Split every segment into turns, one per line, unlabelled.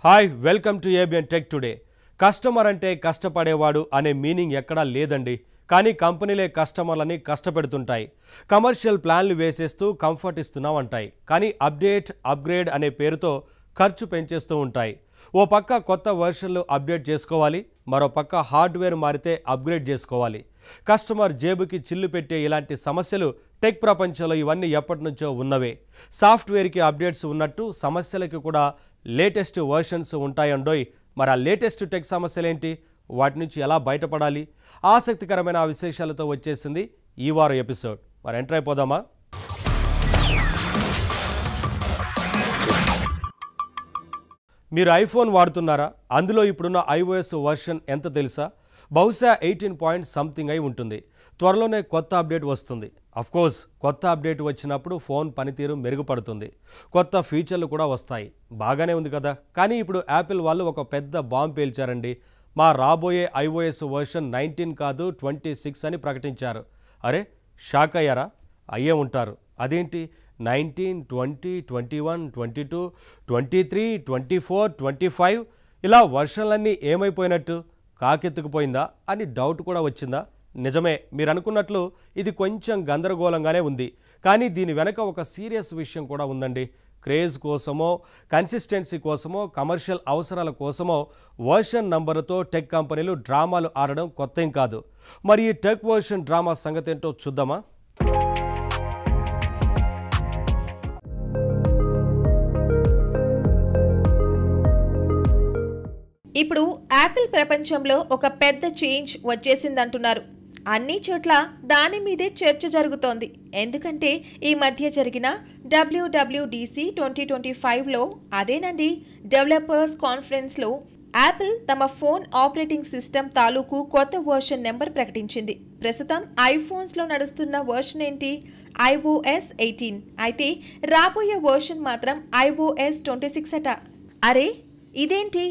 Hi welcome to ABN tech today. Customer అంటే కష్టపడేవాడు అనే meaning ఎక్కడా లేదండి. కానీ కంపెనీలే కస్టమర్లని కష్టపెడుతుంటాయి. కమర్షియల్ ప్లాన్లు వేసేస్తూ కంఫర్ట్ ఇస్తున్నాం అంటాయి. కానీ అప్గ్రేడ్ అనే పేరుతో ఖర్చు పెంచేస్తూ ఉంటాయి. ఓ పక్క కొత్త వెర్షన్లు అప్డేట్ చేసుకోవాలి, మరో పక్క హార్డ్వేర్ మారితే అప్గ్రేడ్ చేసుకోవాలి. కస్టమర్ జేబుకి చిల్లు పెట్టే ఇలాంటి సమస్యలు టెక్ ప్రపంచంలో ఇవన్నీ ఎప్పటి నుంచో ఉన్నవే. సాఫ్ట్వేర్కి అప్డేట్స్ ఉన్నట్టు సమస్యలకి కూడా లేటెస్ట్ వర్షన్స్ ఉంటాయండోయ్. మరి ఆ లేటెస్ట్ టెక్ సమస్యలేంటి, వాటి నుంచి ఎలా బయటపడాలి, ఆసక్తికరమైన విశేషాలతో వచ్చేసింది ఈ వారం ఎపిసోడ్. మరి ఎంటర్ అయిపోదామా? మీరు ఐఫోన్ వాడుతున్నారా? అందులో ఇప్పుడున్న iOS వర్షన్ ఎంత తెలుసా? బహుశా 18 పాయింట్ సంథింగ్ అయి ఉంటుంది. త్వరలోనే కొత్త అప్డేట్ వస్తుంది. అఫ్కోర్స్ కొత్త అప్డేట్ వచ్చినప్పుడు ఫోన్ పనితీరు మెరుగుపడుతుంది, కొత్త ఫీచర్లు కూడా వస్తాయి. బాగానే ఉంది కదా. కానీ ఇప్పుడు యాపిల్ వాళ్ళు ఒక పెద్ద బాంబు పేల్చారండి. మా రాబోయే iOS వర్షన్ 19 కాదు 26 అని ప్రకటించారు. అరే షాక్ అయ్యారా? అయ్యే ఉంటారు. అదేంటి 19, 20, 21, 22, 23, 24, 25 ఇలా వర్షన్లన్నీ ఏమైపోయినట్టు? కాకెత్తుకుపోయిందా అని డౌట్ కూడా వచ్చిందా? నిజమే, మీరు అనుకున్నట్లు ఇది కొంచెం గందరగోళంగానే ఉంది. కానీ దీని వెనక ఒక సీరియస్ విషయం కూడా ఉందండి. క్రేజ్ కోసమో, కన్సిస్టెన్సీ కోసమో, కమర్షియల్ అవసరాల కోసమో వర్షన్ నంబరుతో టెక్ కంపెనీలు డ్రామాలు ఆడడం కొత్తేం కాదు. మరి ఈ టెక్ వర్షన్ డ్రామా సంగతి ఏంటో చూద్దామా?
ఇప్పుడు యాపిల్ ప్రపంచంలో ఒక పెద్ద చేంజ్ వచ్చేసిందంటున్నారు. అన్ని చోట్ల దాని మీదే చర్చ జరుగుతోంది. ఎందుకంటే ఈ మధ్య జరిగిన WWDC 2025లో అదేనండి డెవలపర్స్ కాన్ఫరెన్స్లో యాపిల్ తమ ఫోన్ ఆపరేటింగ్ సిస్టమ్ తాలూకు కొత్త వర్షన్ నెంబర్ ప్రకటించింది. ప్రస్తుతం ఐఫోన్స్లో నడుస్తున్న వర్షన్ ఏంటి? iOS 18. అయితే రాబోయే వర్షన్ మాత్రం iOS 26 అట. అరే ఇదేంటి,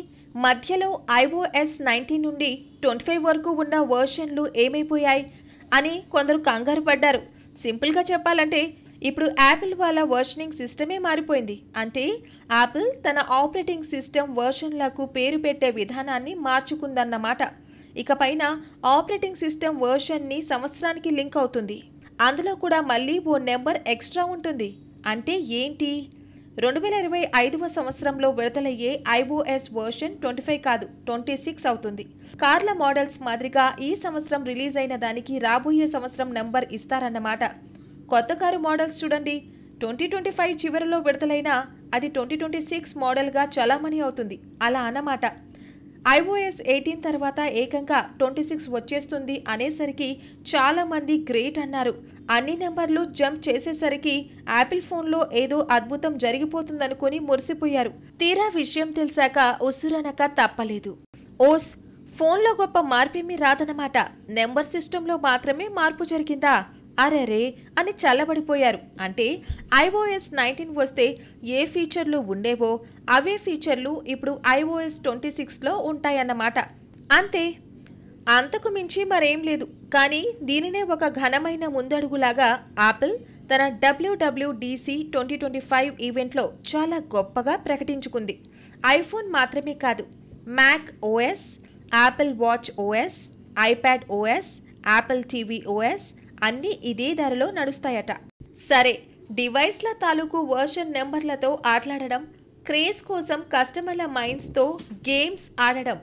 మధ్యలో iOS 19 నుండి 25 వరకు ఉన్న వర్షన్లు ఏమైపోయాయి అని కొందరు కంగారు పడ్డారు. సింపుల్గా చెప్పాలంటే ఇప్పుడు యాపిల్ వాళ్ళ వర్షనింగ్ సిస్టమే మారిపోయింది. అంటే యాపిల్ తన ఆపరేటింగ్ సిస్టమ్ వర్షన్లకు పేరు పెట్టే విధానాన్ని మార్చుకుందన్నమాట. ఇకపైన ఆపరేటింగ్ సిస్టమ్ వర్షన్ని సంవత్సరానికి లింక్ అవుతుంది. అందులో కూడా మళ్ళీ ఓ నెంబర్ ఎక్స్ట్రా ఉంటుంది. అంటే ఏంటి? 2025వ సంవత్సరంలో విడుదలయ్యే iOS వర్షన్ 25 కాదు 26 అవుతుంది. కార్ల మోడల్స్ మాదిరిగా ఈ సంవత్సరం రిలీజ్ అయిన దానికి రాబోయే సంవత్సరం నంబర్ ఇస్తారన్నమాట. కొత్త కారు మోడల్స్ చూడండి, 2025 చివరిలో విడుదలైనా అది 2026 మోడల్గా చలామణి అవుతుంది. అలా అన్నమాట. iOS 18 తర్వాత ఏకంగా 26 వచ్చేస్తుంది అనేసరికి చాలామంది గ్రేట్ అన్నారు. అన్ని నెంబర్లు జంప్ చేసేసరికి యాపిల్ ఫోన్లో ఏదో అద్భుతం జరిగిపోతుందనుకుని మురిసిపోయారు. తీరా విషయం తెలిసాక ఉసురనక తప్పలేదు. ఓస్, ఫోన్లో గొప్ప మార్పేమీ రాదన్నమాట. నెంబర్ సిస్టంలో మాత్రమే మార్పు జరిగిందా? అరెరే అని చల్లబడిపోయారు. అంటే iOS 19 వస్తే ఏ ఫీచర్లు ఉండేవో అవే ఫీచర్లు ఇప్పుడు iOS 26లో ఉంటాయన్నమాట. అంతే, అంతకు మించి మరేం లేదు. కానీ దీనినే ఒక ఘనమైన ముందడుగులాగా యాపిల్ తన WWDC 2025 ఈవెంట్లో చాలా గొప్పగా ప్రకటించుకుంది. ఐఫోన్ మాత్రమే కాదు, Mac OS, Apple Watch OS, iPad OS, Apple TV OS అన్నీ ఇదే ధరలో నడుస్తాయట. సరే, డివైస్ల తాలూకు వర్షన్ నెంబర్లతో ఆటలాడడం, క్రేజ్ కోసం కస్టమర్ల మైండ్స్తో గేమ్స్ ఆడడం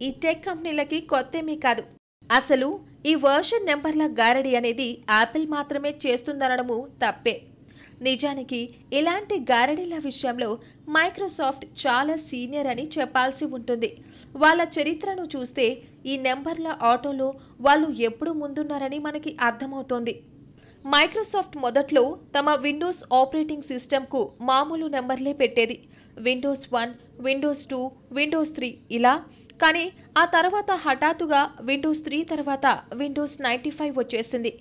ఈ టెక్ కంపెనీలకి కొత్తేమీ కాదు. అసలు ఈ వర్షన్ నెంబర్ల గారడి అనేది యాపిల్ మాత్రమే చేస్తుందనడము తప్పే. నిజానికి ఇలాంటి గారడీల విషయంలో మైక్రోసాఫ్ట్ చాలా సీనియర్ అని చెప్పాల్సి ఉంటుంది. వాళ్ళ చరిత్రను చూస్తే ఈ నెంబర్ల ఆటోలో వాళ్ళు ఎప్పుడు ముందున్నారని మనకి అర్థమవుతోంది. మైక్రోసాఫ్ట్ మొదట్లో తమ విండోస్ ఆపరేటింగ్ సిస్టమ్కు మామూలు నెంబర్లే పెట్టేది. విండోస్ 1, విండోస్ 2, విండోస్ 3 ఇలా. కానీ ఆ తర్వాత హఠాత్తుగా విండోస్ 3 తర్వాత విండోస్ 95 వచ్చేసింది.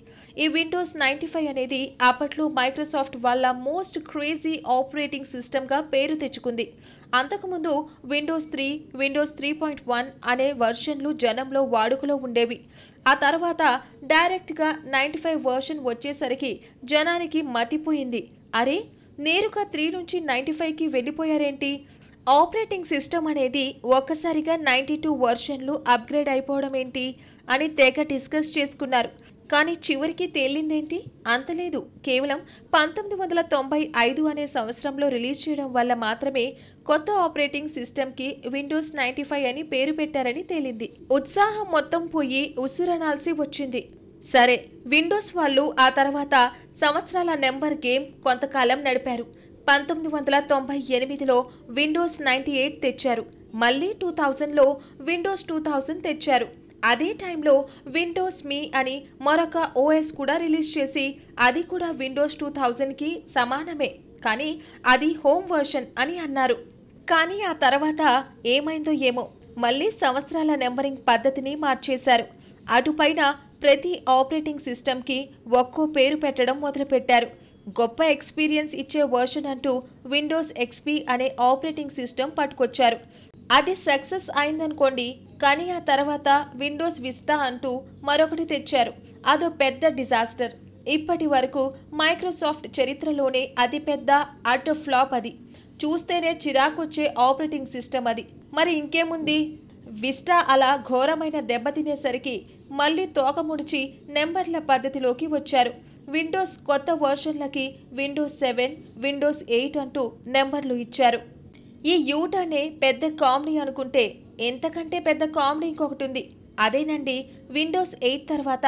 ఈ విండోస్ 95 అనేది అప్పట్లో మైక్రోసాఫ్ట్ వాళ్ళ మోస్ట్ క్రేజీ ఆపరేటింగ్ సిస్టమ్గా పేరు తెచ్చుకుంది. అంతకుముందు విండోస్ 3, విండోస్ 3.1 అనే వర్షన్లు జనంలో వాడుకలో ఉండేవి. ఆ తర్వాత డైరెక్ట్గా 95 వర్షన్ వచ్చేసరికి జనానికి మతిపోయింది. అరే, నేరుగా 3 నుంచి 95కి వెళ్ళిపోయారేంటి ఆపరేటింగ్ సిస్టమ్ అనేది ఒక్కసారిగా 92 వర్షన్లు అప్గ్రేడ్ అయిపోవడం ఏంటి అని తెగ డిస్కస్ చేసుకున్నారు. కానీ చివరికి తేలిందేంటి? అంతలేదు. కేవలం 1995 అనే సంవత్సరంలో రిలీజ్ చేయడం వల్ల మాత్రమే కొత్త ఆపరేటింగ్ సిస్టమ్కి విండోస్ 95 అని పేరు పెట్టారని తేలింది. ఉత్సాహం మొత్తం పోయి ఉసురనాల్సి వచ్చింది. సరే, విండోస్ వాళ్ళు ఆ తర్వాత సంవత్సరాల నెంబర్ గేమ్ కొంతకాలం నడిపారు. 1998లో విండోస్ 98 తెచ్చారు. మళ్ళీ 2000లో విండోస్ 2000 తెచ్చారు. అదే టైంలో విండోస్ మీ అని మరొక ఓఎస్ కూడా రిలీజ్ చేసి అది కూడా విండోస్ 2000కి సమానమే, కానీ అది హోమ్ వర్షన్ అని అన్నారు. కానీ ఆ తర్వాత ఏమైందో ఏమో, మళ్ళీ సంవత్సరాల నెంబరింగ్ పద్ధతిని మార్చేశారు. అటుపైన ప్రతి ఆపరేటింగ్ సిస్టమ్కి ఒక్కో పేరు పెట్టడం మొదలుపెట్టారు. గొప్ప ఎక్స్పీరియన్స్ ఇచ్చే వర్షన్ అంటూ విండోస్ ఎక్స్పీ అనే ఆపరేటింగ్ సిస్టమ్ పట్టుకొచ్చారు. అది సక్సెస్ అయిందనుకోండి. కానీ ఆ తర్వాత విండోస్ విస్టా అంటూ మరొకటి తెచ్చారు. అదో పెద్ద డిజాస్టర్. ఇప్పటి వరకు మైక్రోసాఫ్ట్ చరిత్రలోనే అతిపెద్ద అట్ ఫ్లాప్ అది. చూస్తేనే చిరాకొచ్చే ఆపరేటింగ్ సిస్టమ్ అది. మరి ఇంకేముంది, విస్టా అలా ఘోరమైన దెబ్బతినేసరికి మళ్ళీ తోక ముడిచి నెంబర్ల పద్ధతిలోకి వచ్చారు. విండోస్ కొత్త వర్షన్లకి విండోస్ 7, విండోస్ 8 అంటూ నెంబర్లు ఇచ్చారు. ఈ యూటర్నే పెద్ద కామెడీ అనుకుంటే ఎంతకంటే పెద్ద కామెడీ ఇంకొకటి ఉంది. అదేనండి, విండోస్ 8 తర్వాత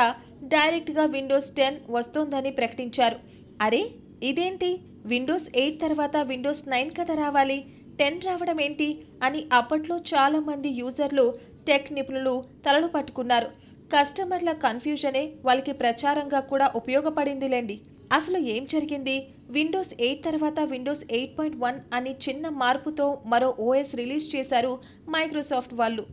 డైరెక్ట్గా విండోస్ 10 వస్తోందని ప్రకటించారు. అరే ఇదేంటి, విండోస్ 8 తర్వాత విండోస్ 9 కదా రావాలి, 10 రావడం ఏంటి అని అప్పట్లో చాలామంది యూజర్లు, టెక్ నిపుణులు తలలు పట్టుకున్నారు. కస్టమర్ల కన్ఫ్యూజనే వాళ్ళకి ప్రచారంగా కూడా ఉపయోగపడిందిలేండి. అసలు ఏం జరిగింది? విండోస్ 8 తర్వాత విండోస్ 8.1 అని చిన్న మార్పుతో మరో ఓఎస్ రిలీజ్ చేశారు మైక్రోసాఫ్ట్ వాళ్ళు.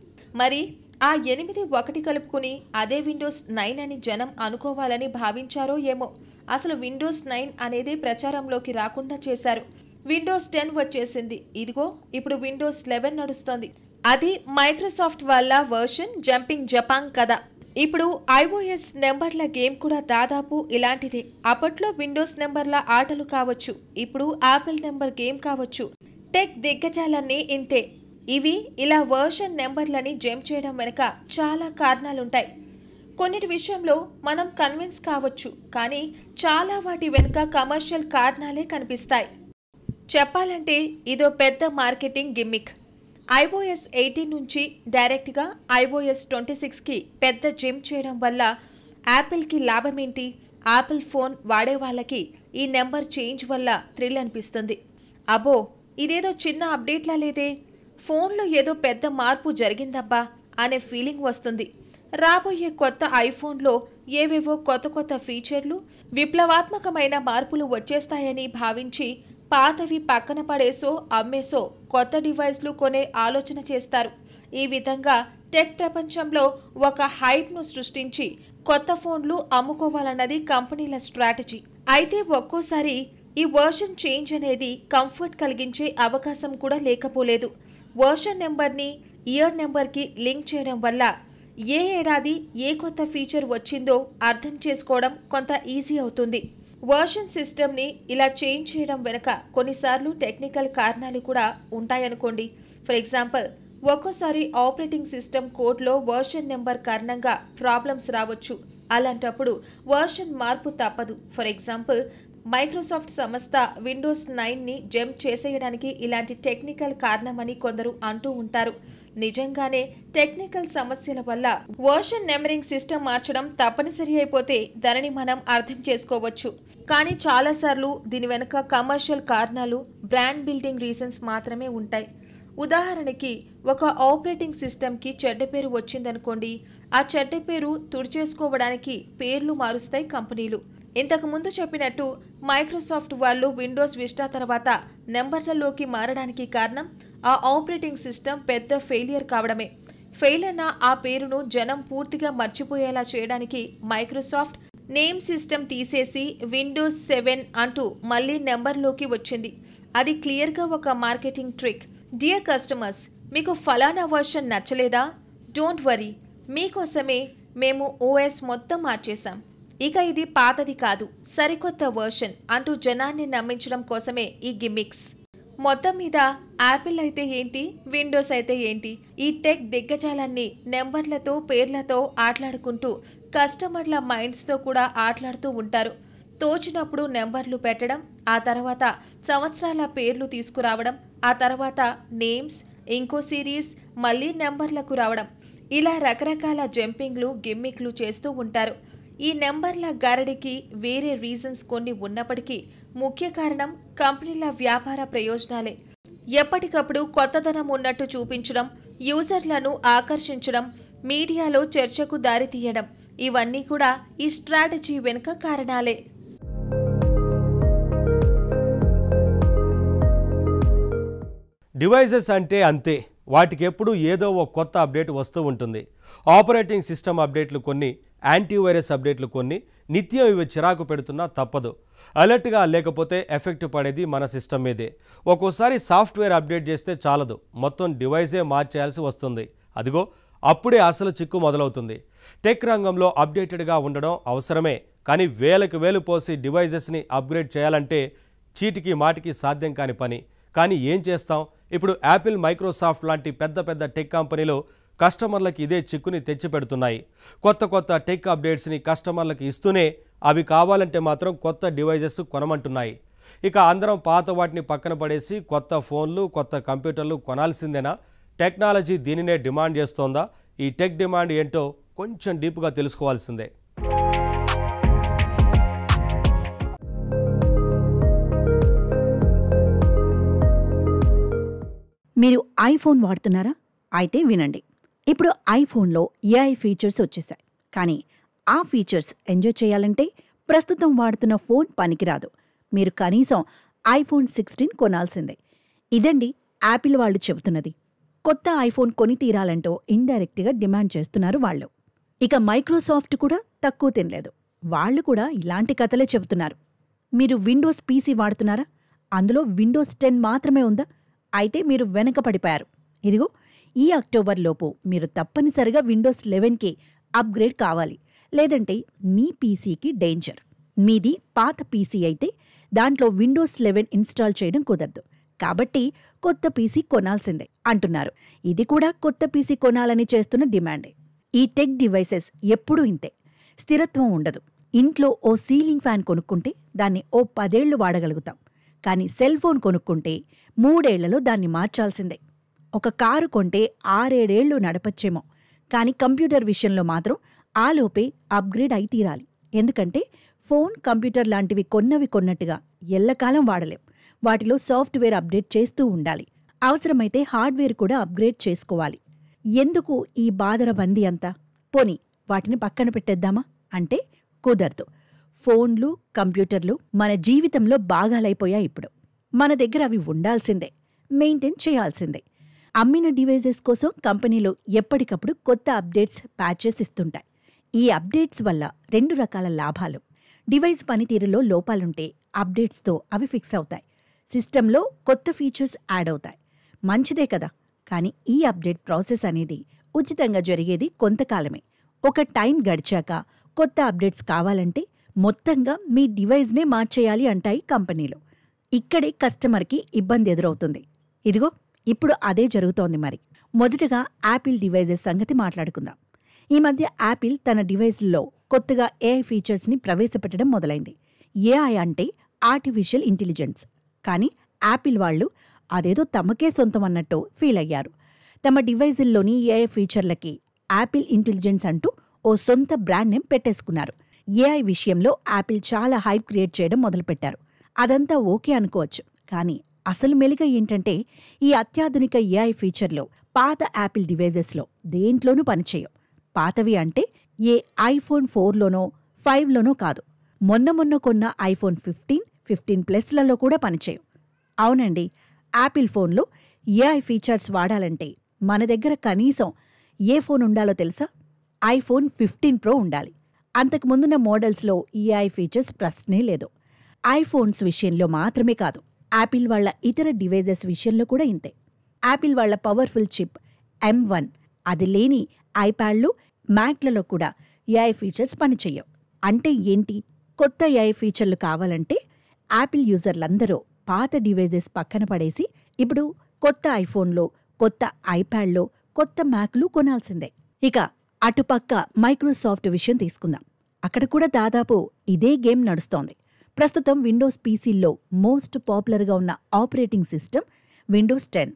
మరి ఆ 8 ఒకటి కలుపుకుని అదే విండోస్ 9 అని జనం అనుకోవాలని భావించారో ఏమో. అసలు విండోస్ 9 అనేది ప్రచారంలోకి రాకుండా చేశారు. విండోస్ 10 వచ్చేసింది. ఇదిగో ఇప్పుడు విండోస్ 11 నడుస్తోంది. అది మైక్రోసాఫ్ట్ వాళ్ళ వర్షన్ జంపింగ్ జపాంగ్ కదా. ఇప్పుడు ఐఓఎస్ నెంబర్ల గేమ్ కూడా దాదాపు ఇలాంటిదే. అప్పట్లో విండోస్ నెంబర్ల ఆటలు కావచ్చు, ఇప్పుడు యాపిల్ నెంబర్ గేమ్ కావచ్చు. టెక్ దిగ్గజాలన్నీ ఇంతే. ఇవి ఇలా వర్షన్ నెంబర్లని జంప్ చేయడం వెనుక చాలా కారణాలుంటాయి. కొన్నిటి విషయంలో మనం కన్విన్స్ కావచ్చు, కానీ చాలా వాటి వెనుక కమర్షియల్ కారణాలే కనిపిస్తాయి. చెప్పాలంటే ఇదో పెద్ద మార్కెటింగ్ గిమ్మిక్. ఐఓఎస్ 18 నుంచి డైరెక్ట్గా ఐఓఎస్ 26కి పెద్ద జంప్ చేయడం వల్ల యాపిల్కి లాభమేంటి? యాపిల్ ఫోన్ వాడే వాళ్ళకి ఈ నెంబర్ చేంజ్ వల్ల థ్రిల్ అనిపిస్తుంది. అబ్బో ఇదేదో చిన్న అప్డేట్లా లేదే, ఫోన్లో ఏదో పెద్ద మార్పు జరిగిందబ్బా అనే ఫీలింగ్ వస్తుంది. రాబోయే కొత్త ఐఫోన్లో ఏవేవో కొత్త కొత్త ఫీచర్లు, విప్లవాత్మకమైన మార్పులు వచ్చేస్తాయని భావించి పాతవి పక్కన పడేసో అమ్మేసో కొత్త డివైస్లు కొనే ఆలోచన చేస్తారు. ఈ విధంగా టెక్ ప్రపంచంలో ఒక హైప్ను సృష్టించి కొత్త ఫోన్లు అమ్ముకోవాలన్నది కంపెనీల స్ట్రాటజీ. అయితే ఒక్కోసారి ఈ వర్షన్ చేంజ్ అనేది కంఫర్ట్ కలిగించే అవకాశం కూడా లేకపోలేదు. వర్షన్ నెంబర్ని ఇయర్ నెంబర్కి లింక్ చేయడం వల్ల ఏ ఏడాది ఏ కొత్త ఫీచర్ వచ్చిందో అర్థం చేసుకోవడం కొంత ఈజీ అవుతుంది. వర్షన్ సిస్టమ్ని ఇలా చేంజ్ చేయడం వెనుక కొన్నిసార్లు టెక్నికల్ కారణాలు కూడా ఉంటాయనుకోండి. ఫర్ ఎగ్జాంపుల్, ఒక్కోసారి ఆపరేటింగ్ సిస్టమ్ కోడ్లో వర్షన్ నెంబర్ కారణంగా ప్రాబ్లమ్స్ రావచ్చు. అలాంటప్పుడు వర్షన్ మార్పు తప్పదు. ఫర్ ఎగ్జాంపుల్, మైక్రోసాఫ్ట్ సంస్థ విండోస్ 9ని జంప్ చేసేయడానికి ఇలాంటి టెక్నికల్ కారణమని కొందరు అంటూ ఉంటారు. నిజంగానే టెక్నికల్ సమస్యల వల్ల వర్షన్ నెంబరింగ్ సిస్టమ్ మార్చడం తప్పనిసరి అయిపోతే దానిని మనం అర్థం చేసుకోవచ్చు. కానీ చాలాసార్లు దీని వెనుక కమర్షియల్ కారణాలు, బ్రాండ్ బిల్డింగ్ రీజన్స్ మాత్రమే ఉంటాయి. ఉదాహరణకి, ఒక ఆపరేటింగ్ సిస్టమ్కి చెడ్డ పేరు వచ్చిందనుకోండి, ఆ చెడ్డ పేరు తుడిచేసుకోవడానికి పేర్లు మారుస్తాయి కంపెనీలు. ఇంతకు ముందు చెప్పినట్టు మైక్రోసాఫ్ట్ వాళ్ళు విండోస్ విస్టా తర్వాత నెంబర్లలోకి మారడానికి కారణం ఆ ఆపరేటింగ్ సిస్టమ్ పెద్ద ఫెయిలియర్ కావడమే. ఫెయిల్ అయిన ఆ పేరును జనం పూర్తిగా మర్చిపోయేలా చేయడానికి మైక్రోసాఫ్ట్ నేమ్ సిస్టమ్ తీసేసి విండోస్ 7 అంటూ మళ్ళీ నెంబర్లోకి వచ్చింది. అది క్లియర్గా ఒక మార్కెటింగ్ ట్రిక్. డియర్ కస్టమర్స్, మీకు ఫలానా వర్షన్ నచ్చలేదా? డోంట్ వరీ, మీకోసమే మేము ఓఎస్ మొత్తం మార్చేశాం. ఇక ఇది పాతది కాదు, సరికొత్త వర్షన్ అంటూ జనాన్ని నమ్మించడం కోసమే ఈ గిమ్మిక్స్. మొత్తం మీద యాపిల్ అయితే ఏంటి, విండోస్ అయితే ఏంటి, ఈ టెక్ దిగ్గజాలన్నీ నెంబర్లతో పేర్లతో ఆటలాడుకుంటూ కస్టమర్ల మైండ్స్తో కూడా ఆటలాడుతూ ఉంటారు. తోచినప్పుడు నెంబర్లు పెట్టడం, ఆ తర్వాత సంవత్సరాల పేర్లు తీసుకురావడం, ఆ తర్వాత నేమ్స్, ఇంకో సిరీస్, మళ్ళీ నెంబర్లకు రావడం, ఇలా రకరకాల జంపింగ్లు గిమ్మిక్లు చేస్తూ ఉంటారు. ఈ నెంబర్ల గారడికి వేరే రీజన్స్ కొన్ని ఉన్నప్పటికీ ముఖ్య కారణం కంపెనీల వ్యాపార ప్రయోజనాలే. ఎప్పటికప్పుడు కొత్తదనం ఉన్నట్టు చూపించడం, యూజర్లను ఆకర్షించడం, మీడియాలో చర్చకు దారితీయడం, ఇవన్నీ కూడా ఈ స్ట్రాటజీ వెనుక కారణాలే.
డివైజెస్ అంటే అంతే, వాటికి ఎప్పుడు ఏదో ఒక కొత్త అప్డేట్ వస్తూ ఉంటుంది. ఆపరేటింగ్ సిస్టమ్ అప్డేట్లు కొన్ని, యాంటీవైరస్ అప్డేట్లు కొన్ని, నిత్యం ఇవి చిరాకు పెడుతున్నా తప్పదు. అలర్ట్గా లేకపోతే ఎఫెక్ట్ పడేది మన సిస్టమ్ మీదే. ఒక్కోసారి సాఫ్ట్వేర్ అప్డేట్ చేస్తే చాలదు, మొత్తం డివైజే మార్చేయాల్సి వస్తుంది. అదిగో అప్పుడే అసలు చిక్కు మొదలవుతుంది. టెక్ రంగంలో అప్డేటెడ్గా ఉండడం అవసరమే, కానీ వేలకు వేలు పోసి డివైజెస్ని అప్గ్రేడ్ చేయాలంటే చీటికి మాటికి సాధ్యం కాని పని. కానీ ఏం చేస్తాం? ఇప్పుడు యాపిల్, మైక్రోసాఫ్ట్ లాంటి పెద్ద పెద్ద టెక్ కంపెనీలు కస్టమర్లకు ఇదే చిక్కుని తెచ్చిపెడుతున్నాయి. కొత్త టెక్ అప్డేట్స్ని కస్టమర్లకు ఇస్తూనే అవి కావాలంటే మాత్రం కొత్త డివైజెస్ కొనమంటున్నాయి. ఇక అందరం పాత వాటిని పక్కన పడేసి కొత్త ఫోన్లు, కొత్త కంప్యూటర్లు కొనాల్సిందేనా? టెక్నాలజీ దీనినే డిమాండ్ చేస్తోందా? ఈ టెక్ డిమాండ్ ఏంటో కొంచెం డీప్గా తెలుసుకోవాల్సిందే.
మీరు ఐఫోన్ వాడుతున్నారా? అయితే వినండి. ఇప్పుడు ఐఫోన్లో ఏఐ ఫీచర్స్ వచ్చేసాయి. కానీ ఆ ఫీచర్స్ ఎంజాయ్ చేయాలంటే ప్రస్తుతం వాడుతున్న ఫోన్ పనికిరాదు. మీరు కనీసం ఐఫోన్ 16 కొనాల్సిందే. ఇదండి యాపిల్ వాళ్ళు చెబుతున్నది. కొత్త ఐఫోన్ కొని తీరాలంటూ ఇండైరెక్ట్గా డిమాండ్ చేస్తున్నారు వాళ్ళు. ఇక మైక్రోసాఫ్ట్ కూడా తక్కువ తినలేదు. వాళ్ళు కూడా ఇలాంటి కథలే చెబుతున్నారు. మీరు విండోస్ పీసీ వాడుతున్నారా? అందులో విండోస్ 10 మాత్రమే ఉందా? అయితే మీరు వెనకపడిపోయారు. ఇదిగో ఈ అక్టోబర్లోపు మీరు తప్పనిసరిగా విండోస్ 11కి అప్గ్రేడ్ కావాలి. లేదంటే మీ పీసీకి డేంజర్. మీది పాత పీసీ అయితే దాంట్లో విండోస్ 11 ఇన్స్టాల్ చేయడం కుదరదు. కాబట్టి కొత్త పీసీ కొనాల్సిందే అంటున్నారు. ఇది కూడా కొత్త పీసీ కొనాలని చేస్తున్న డిమాండే. ఈ టెక్ డివైసెస్ ఎప్పుడూ ఇంతే, స్థిరత్వం ఉండదు. ఇంట్లో ఓ సీలింగ్ ఫ్యాన్ కొనుక్కుంటే దాన్ని ఓ 10 ఏళ్లు వాడగలుగుతాం. కానీ సెల్ ఫోన్ కొనుక్కుంటే 3 ఏళ్లలో దాన్ని మార్చాల్సిందే. ఒక కారు కొంటే 6-7 ఏళ్లు నడపచ్చేమో, కానీ కంప్యూటర్ విషయంలో మాత్రం ఆలోపే అప్గ్రేడ్ అయి తీరాలి. ఎందుకంటే ఫోన్, కంప్యూటర్ లాంటివి కొన్నట్టుగా ఎల్లకాలం వాడలేం. వాటిలో సాఫ్ట్వేర్ అప్డేట్ చేస్తూ ఉండాలి. అవసరమైతే హార్డ్వేర్ కూడా అప్గ్రేడ్ చేసుకోవాలి. ఎందుకు ఈ బాదరబందీ అంతా? పోనీ వాటిని పక్కన పెట్టేద్దామా అంటే కుదరదు. ఫోన్లు, కంప్యూటర్లు మన జీవితంలో భాగాలైపోయాయి. ఇప్పుడు మన దగ్గర అవి ఉండాల్సిందే, మెయింటైన్ చేయాల్సిందే. అమ్మిన డివైజెస్ కోసం కంపెనీలు ఎప్పటికప్పుడు కొత్త అప్డేట్స్, ప్యాచెస్ ఇస్తుంటాయి. ఈ అప్డేట్స్ వల్ల 2 రకాల లాభాలు. డివైస్ పనితీరులో లోపాలుంటే అప్డేట్స్తో అవి ఫిక్స్ అవుతాయి. సిస్టంలో కొత్త ఫీచర్స్ యాడ్ అవుతాయి. మంచిదే కదా. కానీ ఈ అప్డేట్ ప్రాసెస్ అనేది ఉచితంగా జరిగేది కొంతకాలమే. ఒక టైం గడిచాక కొత్త అప్డేట్స్ కావాలంటే మొత్తంగా మీ డివైజ్నే మార్చేయాలి అంటాయి కంపెనీలు. ఇక్కడే కస్టమర్కి ఇబ్బంది ఎదురవుతుంది. ఇదిగో ఇప్పుడు అదే జరుగుతోంది. మరి మొదటగా యాపిల్ డివైజెస్ సంగతి మాట్లాడుకుందాం. ఈ మధ్య యాపిల్ తన డివైజ్ల్లో కొత్తగా ఏఐ ఫీచర్స్ని ప్రవేశపెట్టడం మొదలైంది. ఏఐ అంటే ఆర్టిఫిషియల్ ఇంటెలిజెన్స్. కానీ యాపిల్ వాళ్ళు అదేదో తమకే సొంతం అన్నట్టు ఫీల్ అయ్యారు. తమ డివైజుల్లోని ఏఐ ఫీచర్లకి యాపిల్ ఇంటెలిజెన్స్ అంటూ ఓ సొంత బ్రాండ్ నేమ్ పెట్టేసుకున్నారు. ఏఐ విషయంలో యాపిల్ చాలా హైప్ క్రియేట్ చేయడం మొదలుపెట్టారు. అదంతా ఓకే అనుకోవచ్చు. కానీ అసలు మెలిక ఏంటంటే ఈ అత్యాధునిక ఏఐ ఫీచర్లు పాత యాపిల్ డివైజెస్లో దేంట్లోనూ పనిచేయవు. పాతవి అంటే ఏ ఐఫోన్ 4లోనో 5లోనో కాదు, మొన్న కొన్న ఐఫోన్ 15, 15+ కూడా పనిచేయవు. అవునండి, యాపిల్ ఫోన్లో ఏఐ ఫీచర్స్ వాడాలంటే మన దగ్గర కనీసం ఏ ఫోన్ ఉండాలో తెలుసా? ఐఫోన్ 15 Pro ఉండాలి. అంతకుముందున్న మోడల్స్లో ఏఐ ఫీచర్స్ ప్రశ్నే లేదు. ఐఫోన్స్ విషయంలో మాత్రమే కాదు, యాపిల్ వాళ్ల ఇతర డివైజెస్ విషయంలో కూడా ఇంతే. యాపిల్ వాళ్ల పవర్ఫుల్ చిప్ M1 అది లేని ఐప్యాడ్లు, మ్యాక్లలో కూడా ఏఐ ఫీచర్స్ పనిచెయ్యవు. అంటే ఏంటి? కొత్త ఏఐ ఫీచర్లు కావాలంటే యాపిల్ యూజర్లందరూ పాత డివైజెస్ పక్కన పడేసి ఇప్పుడు కొత్త ఐఫోన్లో, కొత్త ఐప్యాడ్లో, కొత్త మ్యాక్లు కొనాల్సిందే. ఇక అటుపక్క మైక్రోసాఫ్ట్ విషయం తీసుకుందాం. అక్కడ కూడా దాదాపు ఇదే గేమ్ నడుస్తోంది. ప్రస్తుతం విండోస్ పీసీల్లో మోస్ట్ పాపులర్గా ఉన్న ఆపరేటింగ్ సిస్టమ్ విండోస్ 10.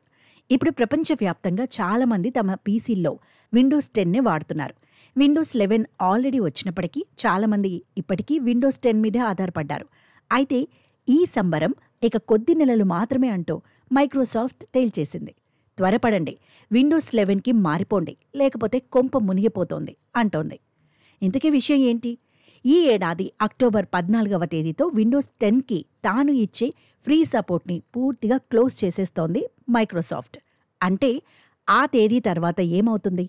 ఇప్పుడు ప్రపంచవ్యాప్తంగా చాలామంది తమ పీసీల్లో విండోస్ 10నే వాడుతున్నారు. విండోస్ 11 ఆల్రెడీ వచ్చినప్పటికీ చాలామంది ఇప్పటికీ విండోస్ 10 మీదే ఆధారపడ్డారు. అయితే ఈ సంబరం ఇక కొద్ది నెలలు మాత్రమే అంటూ మైక్రోసాఫ్ట్ తేల్చేసింది. త్వరపడండి, విండోస్ 11కి మారిపోండి, లేకపోతే కొంప మునిగిపోతోంది అంటోంది. ఇంతకీ విషయం ఏంటి? ఈ ఏడాది అక్టోబర్ 14వ తేదీతో విండోస్ 10కి తాను ఇచ్చే ఫ్రీ సపోర్ట్ని పూర్తిగా క్లోజ్ చేసేస్తోంది మైక్రోసాఫ్ట్. అంటే ఆ తేదీ తర్వాత ఏమవుతుంది?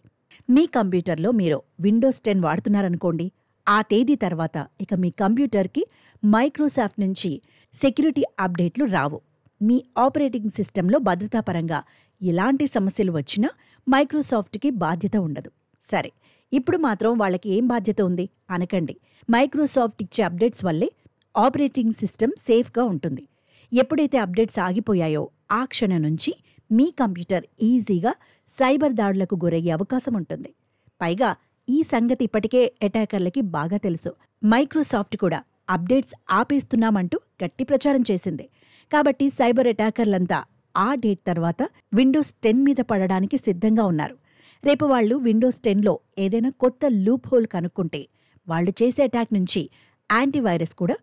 మీ కంప్యూటర్లో మీరు విండోస్ 10 వాడుతున్నారనుకోండి, ఆ తేదీ తర్వాత ఇక మీ కంప్యూటర్కి మైక్రోసాఫ్ట్ నుంచి సెక్యూరిటీ అప్డేట్లు రావు. మీ ఆపరేటింగ్ సిస్టంలో భద్రతాపరంగా ఎలాంటి సమస్యలు వచ్చినా మైక్రోసాఫ్ట్కి బాధ్యత ఉండదు. సరే, ఇప్పుడు మాత్రం వాళ్ళకి ఏం బాధ్యత ఉంది అనకండి. మైక్రోసాఫ్ట్ ఇచ్చే అప్డేట్స్ వల్లే ఆపరేటింగ్ సిస్టమ్ సేఫ్గా ఉంటుంది. ఎప్పుడైతే అప్డేట్స్ ఆగిపోయాయో ఆ క్షణం నుంచి మీ కంప్యూటర్ ఈజీగా సైబర్ దాడులకు గురయ్యే అవకాశం ఉంటుంది. పైగా ఈ సంగతి ఇప్పటికే అటాకర్లకి బాగా తెలుసు. మైక్రోసాఫ్ట్ కూడా అప్డేట్స్ ఆపేస్తున్నామంటూ గట్టి ప్రచారం చేసింది. కాబట్టి సైబర్ అటాకర్లంతా ఆ డేట్ తర్వాత విండోస్ 10 మీద పడడానికి సిద్ధంగా ఉన్నారు. రేపు వాళ్ళు విండోస్ 10లో ఏదైనా కొత్త లూప్ హోల్ కనుక్కుంటే వాళ్ళు చేసే అటాక్ నుంచి యాంటీవైరస్ కూడా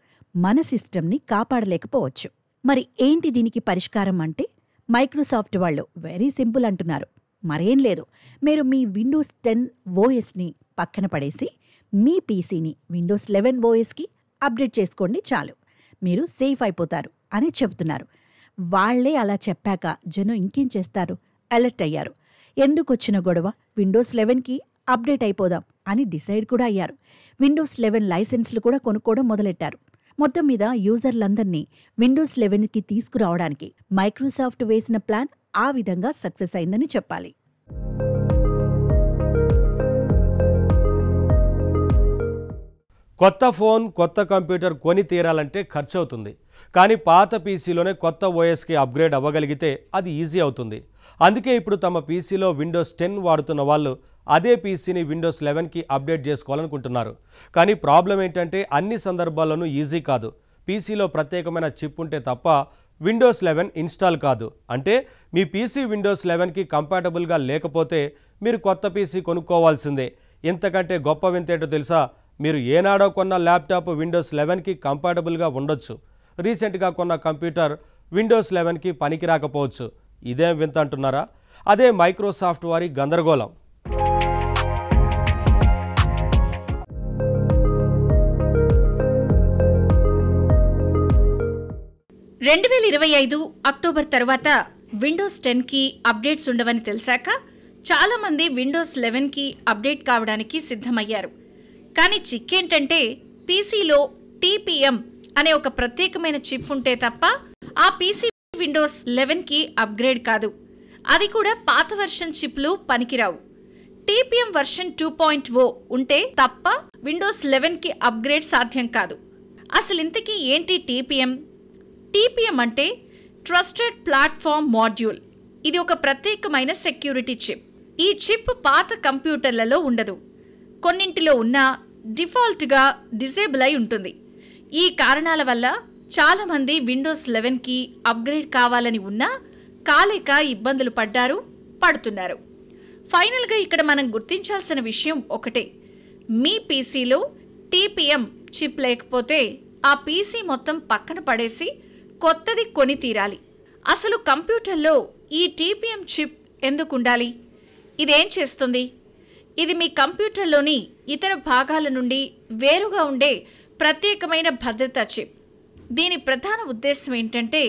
మన సిస్టమ్ని కాపాడలేకపోవచ్చు. మరి ఏంటి దీనికి పరిష్కారం అంటే మైక్రోసాఫ్ట్ వాళ్ళు వెరీ సింపుల్ అంటున్నారు. మరేం లేదు, మీరు మీ విండోస్ 10 ఓఎస్ని పక్కన పడేసి మీ పీసీని విండోస్ 11 ఓఎస్కి అప్డేట్ చేసుకోండి, చాలు, మీరు సేఫ్ అయిపోతారు అని చెబుతున్నారు. వాళ్లే అలా చెప్పాక జనం ఇంకేం చేస్తారు? అలర్ట్ అయ్యారు. ఎందుకొచ్చిన గొడవ, విండోస్ 11కి అప్డేట్ అయిపోదాం అని డిసైడ్ కూడా అయ్యారు. విండోస్ 11 లైసెన్స్లు కూడా కొనుక్కోవడం మొదలెట్టారు. మొత్తం మీద యూజర్లందర్నీ విండోస్ 11కి తీసుకురావడానికి మైక్రోసాఫ్ట్ వేసిన ప్లాన్ ఆ విధంగా సక్సెస్ అయిందని చెప్పాలి.
కొత్త ఫోన్, కొత్త కంప్యూటర్ కొని తీరాలంటే ఖర్చు అవుతుంది. కానీ పాత పీసీలోనే కొత్త ఓఎస్కి అప్గ్రేడ్ అవ్వగలిగితే అది ఈజీ అవుతుంది. అందుకే ఇప్పుడు తమ పీసీలో విండోస్ 10 వాడుతున్న వాళ్ళు అదే పీసీని విండోస్ 11కి అప్డేట్ చేసుకోవాలనుకుంటున్నారు. కానీ ప్రాబ్లం ఏంటంటే అన్ని సందర్భాల్లోనూ ఈజీ కాదు. పీసీలో ప్రత్యేకమైన చిప్ ఉంటే తప్ప విండోస్ 11 ఇన్స్టాల్ కాదు. అంటే మీ పీసీ విండోస్ 11కి కంపాటబుల్గా లేకపోతే మీరు కొత్త పీసీ కొనుక్కోవాల్సిందే. ఇంతకంటే గొప్ప వింతేంటో తెలుసా? మీరు ఏనాడో కొన్న ల్యాప్టాప్ విండోస్ 11కి కంపాటబుల్గా ఉండొచ్చు. రీసెంట్గా కొన్న కంప్యూటర్ విండోస్ 11కి పనికి రాకపోవచ్చు. ఇదేం వింత అంటున్నారా? అదే మైక్రోసాఫ్ట్ వారి గందరగోళం.
అక్టోబర్ తర్వాత విండోస్ 10కి అప్డేట్స్ ఉండవని తెలిసాక చాలామంది విండోస్ 11కి అప్డేట్ కావడానికి సిద్ధమయ్యారు. కానీ చిక్కేంటంటే పీసీలో TPM అనే ఒక ప్రత్యేకమైన చిప్ ఉంటే తప్ప ఆ పీసీ విండోస్ 11కి అప్గ్రేడ్ కాదు. అది కూడా పాత వర్షన్ చిప్లు పనికిరావు. TPM వర్షన్ 2.0 ఉంటే తప్ప విండోస్ 11కి అప్గ్రేడ్ సాధ్యం కాదు. అసలు ఇంతకీ ఏంటి TPM? TPM అంటే ట్రస్టెడ్ ప్లాట్ఫామ్ మాడ్యూల్. ఇది ఒక ప్రత్యేకమైన సెక్యూరిటీ చిప్. ఈ చిప్ పాత కంప్యూటర్లలో ఉండదు. కొన్నింటిలో ఉన్న డిఫాల్ట్గా డిజేబుల్ అయి ఉంటుంది. ఈ కారణాల వల్ల చాలామంది విండోస్ 11కి అప్గ్రేడ్ కావాలని ఉన్నా కాలేక ఇబ్బందులు పడుతున్నారు. ఫైనల్గా ఇక్కడ మనం గుర్తించాల్సిన విషయం ఒకటే, మీ పీసీలో TPM చిప్ లేకపోతే ఆ పీసీ మొత్తం పక్కన పడేసి కొత్తది కొని తీరాలి. అసలు కంప్యూటర్లో ఈ TPM చిప్ ఎందుకు ఉండాలి? ఇదేం చేస్తుంది? ఇది మీ కంప్యూటర్లోని ఇతర భాగాల నుండి వేరుగా ఉండే ప్రత్యేకమైన భద్రతా చిప్. దీని ప్రధాన ఉద్దేశం ఏంటంటే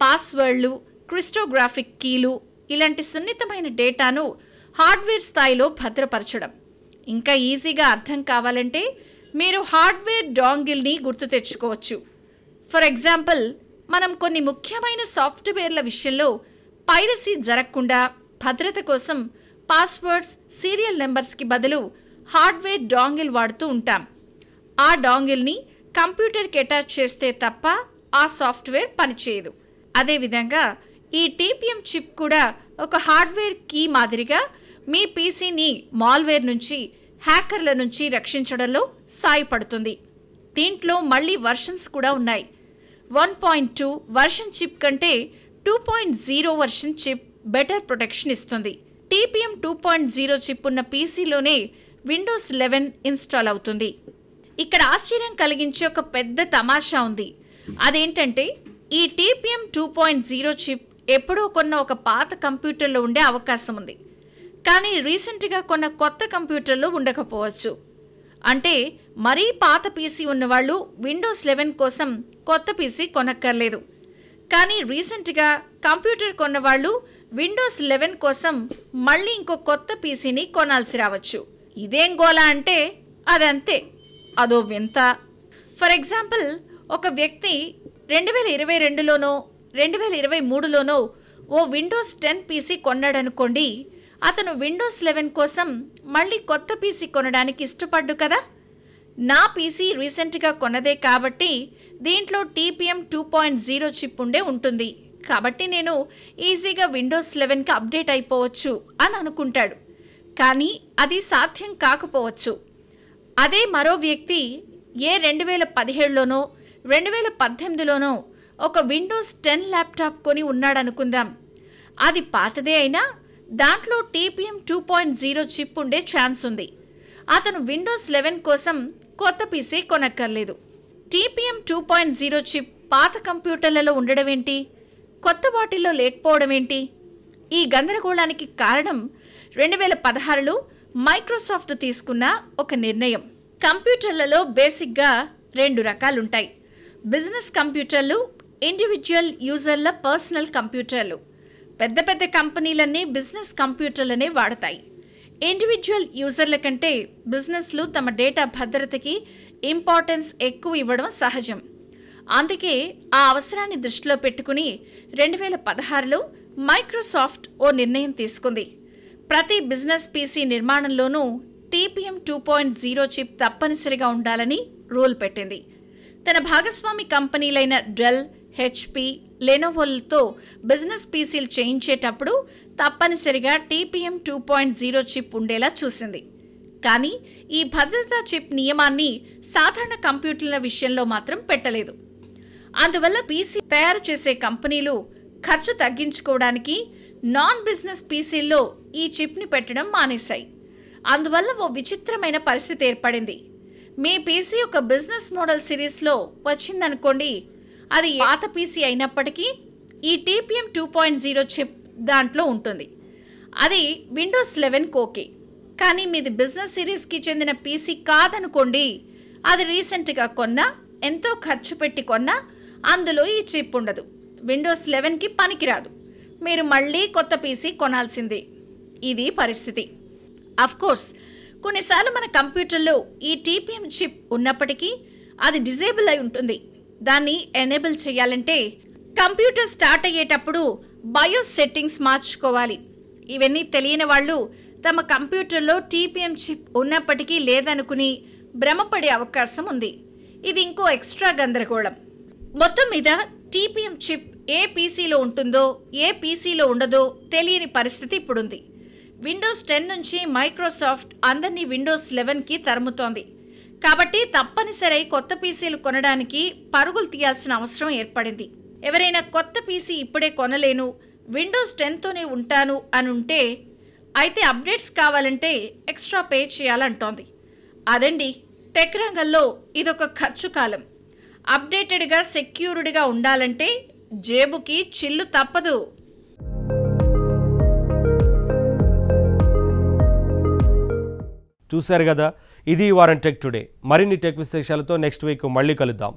పాస్వర్డ్లు, క్రిప్టోగ్రాఫిక్ కీలు ఇలాంటి సున్నితమైన డేటాను హార్డ్వేర్ స్థాయిలో భద్రపరచడం. ఇంకా ఈజీగా అర్థం కావాలంటే మీరు హార్డ్వేర్ డాంగిల్ని గుర్తు తెచ్చుకోవచ్చు. ఫర్ ఎగ్జాంపుల్, మనం కొన్ని ముఖ్యమైన సాఫ్ట్వేర్ల విషయంలో పైరసీ జరగకుండా భద్రత కోసం పాస్వర్డ్స్, సీరియల్ నెంబర్స్కి బదులు హార్డ్వేర్ డాంగిల్ వాడుతూ ఉంటాం. ఆ డాంగిల్ని కంప్యూటర్కి అటాచ్ చేస్తే తప్ప ఆ సాఫ్ట్వేర్ పనిచేయదు. అదేవిధంగా ఈ టీపీఎం చిప్ కూడా ఒక హార్డ్వేర్ కీ మాదిరిగా మీ పీసీని మాల్వేర్ నుంచి, హ్యాకర్ల నుంచి రక్షించడంలో సాయపడుతుంది. దీంట్లో మళ్ళీ వర్షన్స్ కూడా ఉన్నాయి. 1.2 వర్షన్ చిప్ కంటే 2.0 వర్షన్ చిప్ బెటర్ ప్రొటెక్షన్ ఇస్తుంది. టీపీఎం 2.0 చిప్ ఉన్న పీసీలోనే విండోస్ 11 ఇన్స్టాల్ అవుతుంది. ఇక్కడ ఆశ్చర్యం కలిగించే ఒక పెద్ద తమాషా ఉంది. అదేంటంటే ఈ టీపీఎం 2.0 చిప్ ఎప్పుడో కొన్న ఒక పాత కంప్యూటర్లో ఉండే అవకాశం ఉంది, కానీ రీసెంట్గా కొన్న కొత్త కంప్యూటర్లో ఉండకపోవచ్చు. అంటే మరీ పాత పీసీ ఉన్నవాళ్ళు విండోస్ 11 కోసం కొత్త పీసీ కొనక్కర్లేదు, కానీ రీసెంట్గా కంప్యూటర్ కొన్నవాళ్ళు విండోస్ 11 కోసం మళ్ళీ ఇంకో కొత్త పీసీని కొనాల్సి రావచ్చు. ఇదేం గోలా అంటే అదంతే, అదో వింత. ఫర్ ఎగ్జాంపుల్, ఒక వ్యక్తి 2022లోనో 2023లోనో ఓ విండోస్ 10 పీసీ కొన్నాడనుకోండి. అతను విండోస్ 11 కోసం మళ్ళీ కొత్త పీసీ కొనడానికి ఇష్టపడ్డు కదా. నా పీసీ రీసెంట్గా కొన్నదే కాబట్టి దీంట్లో టీపీఎం 2.0 చిప్ ఉండే ఉంటుంది, కాబట్టి నేను ఈజీగా విండోస్ 11కి అప్డేట్ అయిపోవచ్చు అని అనుకుంటాడు. కానీ అది సాధ్యం కాకపోవచ్చు. అదే మరో వ్యక్తి 2017లోనో 2018లోనో ఒక విండోస్ 10 ల్యాప్టాప్ కొని ఉన్నాడనుకుందాం. అది పాతదే అయినా దాంట్లో టీపీఎం 2.0 చిప్ ఉండే ఛాన్స్ ఉంది. అతను విండోస్ 11 కోసం కొత్త పీసీ కొనక్కర్లేదు. టీపీఎం 2.0 చిప్ పాత కంప్యూటర్లలో ఉండడం ఏంటి, కొత్త వాటిల్లో లేకపోవడం ఏంటి? ఈ గందరగోళానికి కారణం 2016లో మైక్రోసాఫ్ట్ తీసుకున్న ఒక నిర్ణయం. కంప్యూటర్లలో బేసిక్గా 2 రకాలుంటాయి: బిజినెస్ కంప్యూటర్లు, ఇండివిజువల్ యూజర్ల పర్సనల్ కంప్యూటర్లు. పెద్ద పెద్ద కంపెనీలన్నీ బిజినెస్ కంప్యూటర్లనే వాడతాయి. ఇండివిజువల్ యూజర్ల కంటే బిజినెస్లు తమ డేటా భద్రతకి ఇంపార్టెన్స్ ఎక్కువ ఇవ్వడం సహజం. అందుకే ఆ అవసరాన్ని దృష్టిలో పెట్టుకుని 2016లో మైక్రోసాఫ్ట్ ఓ నిర్ణయం తీసుకుంది. ప్రతి బిజినెస్ పీసీ నిర్మాణంలోనూ టీపీఎం 2.0 చిప్ తప్పనిసరిగా ఉండాలని రూల్ పెట్టింది. తన భాగస్వామి కంపెనీలైన డెల్, హెచ్పి, లెనోవోలతో బిజినెస్ పీసీలు చేయించేటప్పుడు తప్పనిసరిగా టీపీఎం 2.0 చిప్ ఉండేలా చూసింది. కానీ ఈ భద్రతా చిప్ నియమాన్ని సాధారణ కంప్యూటర్ల విషయంలో మాత్రం పెట్టలేదు. అందువల్ల పీసీ తయారు చేసే కంపెనీలు ఖర్చు తగ్గించుకోవడానికి నాన్ బిజినెస్ పీసీల్లో ఈ చిప్ని పెట్టడం మానేశాయి. అందువల్ల ఓ విచిత్రమైన పరిస్థితి ఏర్పడింది. మీ పీసీ ఒక బిజినెస్ మోడల్ సిరీస్లో వచ్చిందనుకోండి, అది పాత పీసీ అయినప్పటికీ ఈ టీపీఎం 2.0 చిప్ దాంట్లో ఉంటుంది. అది విండోస్ 11 ఓకే, కానీ మీది బిజినెస్ సిరీస్కి చెందిన పీసీ కాదనుకోండి, అది రీసెంట్గా కొన్నా, ఎంతో ఖర్చు పెట్టి కొన్నా అందులో ఈ చిప్ ఉండదు, విండోస్ 11కి పనికిరాదు, మీరు మళ్ళీ కొత్త పీసీ కొనాల్సిందే. ఇది పరిస్థితి. అఫ్కోర్స్ కొన్నిసార్లు మన కంప్యూటర్లో ఈ టీపీఎం చిప్ ఉన్నప్పటికీ అది డిజేబుల్ అయి ఉంటుంది. దాన్ని ఎనేబుల్ చేయాలంటే కంప్యూటర్ స్టార్ట్ అయ్యేటప్పుడు బయోస్ సెట్టింగ్స్ మార్చుకోవాలి. ఇవన్నీ తెలియని వాళ్ళు తమ కంప్యూటర్లో టీపీఎం చిప్ ఉన్నప్పటికీ లేదనుకుని భ్రమపడే అవకాశం ఉంది. ఇది ఇంకో ఎక్స్ట్రా గందరగోళం. మొత్తం మీద టీపీఎం చిప్ ఏ పీసీలో ఉంటుందో ఏ పీసీలో ఉండదో తెలియని పరిస్థితి ఇప్పుడుంది. విండోస్ 10 నుంచి మైక్రోసాఫ్ట్ అందరినీ విండోస్ 11కి తరుముతోంది. కాబట్టి తప్పనిసరి కొత్త పీసీలు కొనడానికి పరుగులు తీయాల్సిన అవసరం ఏర్పడింది. ఎవరైనా కొత్త పీసీ ఇప్పుడే కొనలేను, విండోస్ 10తోనే ఉంటాను అని ఉంటే అయితే అప్డేట్స్ కావాలంటే ఎక్స్ట్రా పే చేయాలంటోంది. అదండి, టెక్ రంగంలో ఇదొక ఖర్చు కాలం. అప్డేటెడ్గా సెక్యూర్డ్గా ఉండాలంటే జేబుకి చిల్లు తప్పదు.
చూశారు కదా, ఇది ఈ వారం టెక్ టుడే. మరిన్ని టెక్ విశేషాలతో నెక్స్ట్ వీక్ మళ్ళీ కలుద్దాం.